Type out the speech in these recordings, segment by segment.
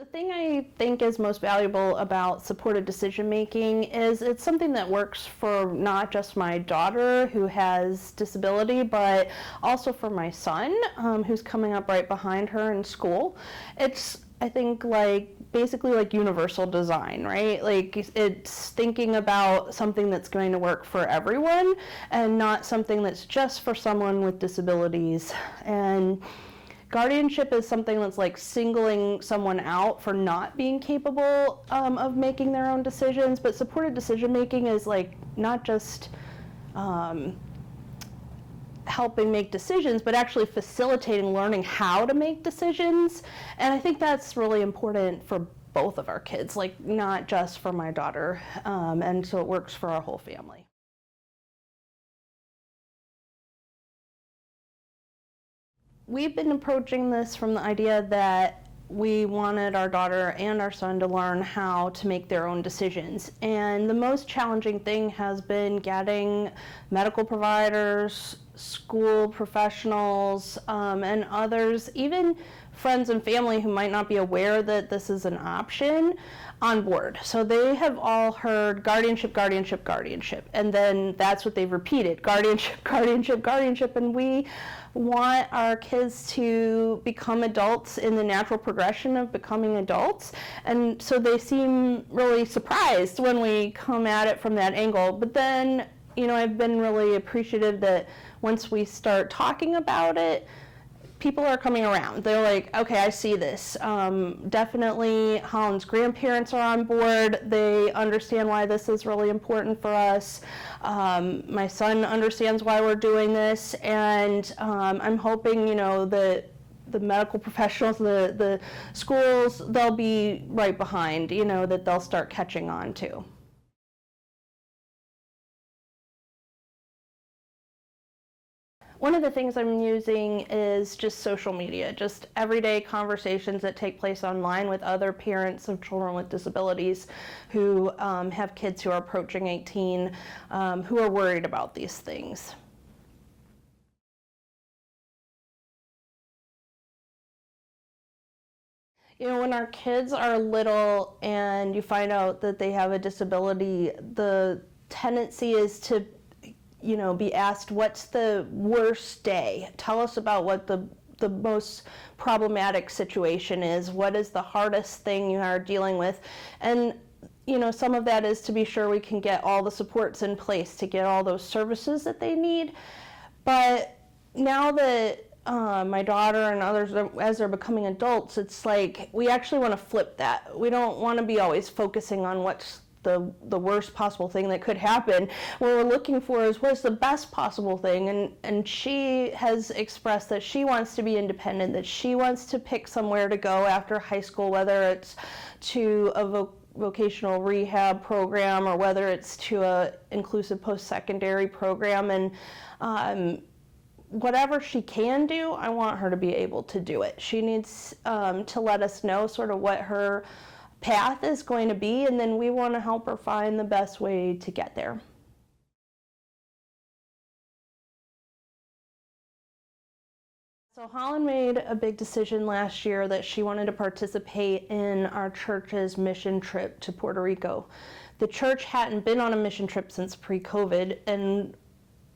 The thing I think is most valuable about supported decision making is it's something that works for not just my daughter who has disability, but also for my son who's coming up right behind her in school. It's, I think, basically like universal design, right? Like it's thinking about something that's going to work for everyone and not something that's just for someone with disabilities. And guardianship is something that's like singling someone out for not being capable of making their own decisions, but supported decision making is like not just helping make decisions, but actually facilitating learning how to make decisions. And I think that's really important for both of our kids, like not just for my daughter, and so it works for our whole family. We've been approaching this from the idea that we wanted our daughter and our son to learn how to make their own decisions. And the most challenging thing has been getting medical providers, school professionals, and others, even friends and family who might not be aware that this is an option, on board. So they have all heard guardianship, guardianship, guardianship, and then that's what they've repeated, guardianship, guardianship, guardianship, and we want our kids to become adults in the natural progression of becoming adults, and so they seem really surprised when we come at it from that angle. But then, you know, I've been really appreciative that once we start talking about it, people are coming around. They're like, okay, I see this. Definitely Holland's grandparents are on board. They understand why this is really important for us. My son understands why we're doing this, and I'm hoping, you know, that the medical professionals, the schools, they'll be right behind, you know, that they'll start catching on to. One of the things I'm using is just social media, just everyday conversations that take place online with other parents of children with disabilities who have kids who are approaching 18, who are worried about these things. You know, when our kids are little and you find out that they have a disability, the tendency is to, you know, be asked, what's the worst day? Tell us about what the most problematic situation is. What is the hardest thing you are dealing with? And, you know, some of that is to be sure we can get all the supports in place to get all those services that they need. But now that my daughter and others, as they're becoming adults, it's like we actually want to flip that. We don't want to be always focusing on what's the worst possible thing that could happen. What we're looking for is what's the best possible thing, and she has expressed that she wants to be independent, that she wants to pick somewhere to go after high school, whether it's to a vocational rehab program or whether it's to a inclusive post-secondary program, and whatever she can do, I want her to be able to do it. She needs to let us know sort of what her path is going to be, and then we want to help her find the best way to get there. So Holland made a big decision last year that she wanted to participate in our church's mission trip to Puerto Rico. The church hadn't been on a mission trip since pre-COVID, and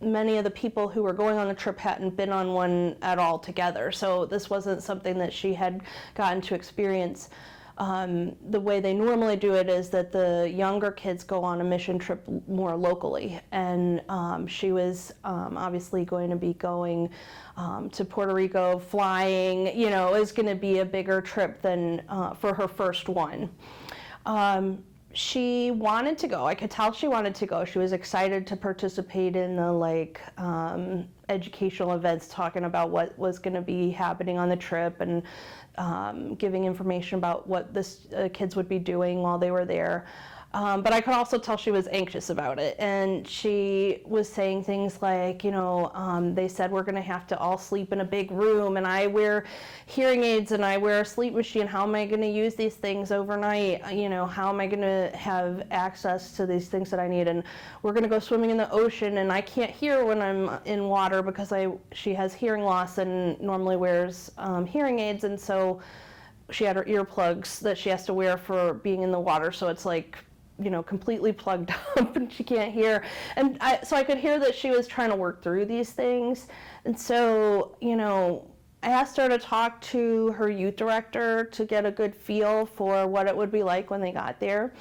many of the people who were going on the trip hadn't been on one at all together. So this wasn't something that she had gotten to experience. The way they normally do it is that the younger kids go on a mission trip more locally, and she was obviously going to be going to Puerto Rico, flying. You know, it was going to be a bigger trip than for her first one. She wanted to go. I could tell she wanted to go. She was excited to participate in the educational events, talking about what was going to be happening on the trip, and giving information about what this kids would be doing while they were there. But I could also tell she was anxious about it, and she was saying things like, you know, they said we're going to have to all sleep in a big room, and I wear hearing aids and I wear a sleep machine. How am I going to use these things overnight? You know, how am I going to have access to these things that I need? And we're going to go swimming in the ocean, and I can't hear when I'm in water because she has hearing loss and normally wears hearing aids, and so she had her earplugs that she has to wear for being in the water, so it's like, completely plugged up and she can't hear. And so I could hear that she was trying to work through these things. And so, I asked her to talk to her youth director to get a good feel for what it would be like when they got there.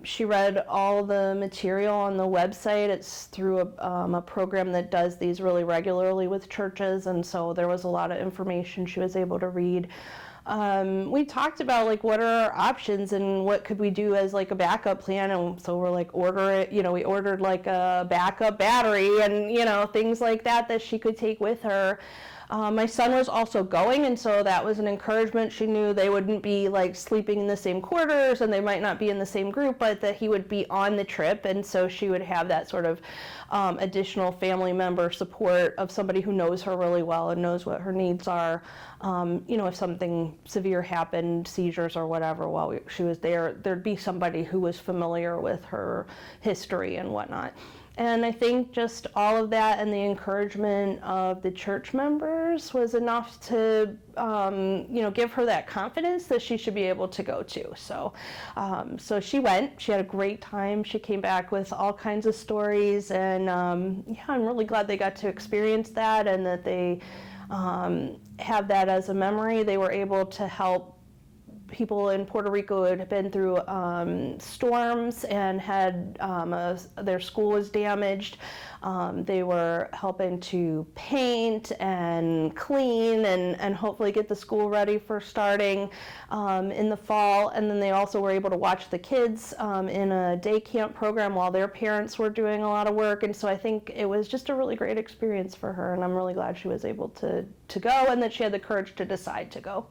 She read all the material on the website. It's through a program that does these really regularly with churches, and so there was a lot of information she was able to read. We talked about like what are our options and what could we do as like a backup plan, and so we're like we ordered like a backup battery and things like that she could take with her. My son was also going, and so that was an encouragement. She knew they wouldn't be like sleeping in the same quarters and they might not be in the same group, but that he would be on the trip, and so she would have that sort of additional family member support of somebody who knows her really well and knows what her needs are. If something severe happened, seizures or whatever, while she was there, there'd be somebody who was familiar with her history and whatnot. And I think just all of that and the encouragement of the church members was enough to, give her that confidence that she should be able to go to. So she went. She had a great time. She came back with all kinds of stories, and I'm really glad they got to experience that and that they have that as a memory. They were able to help people in Puerto Rico who had been through storms and had their school was damaged. They were helping to paint and clean and hopefully get the school ready for starting in the fall. And then they also were able to watch the kids in a day camp program while their parents were doing a lot of work. And so I think it was just a really great experience for her, and I'm really glad she was able to go and that she had the courage to decide to go.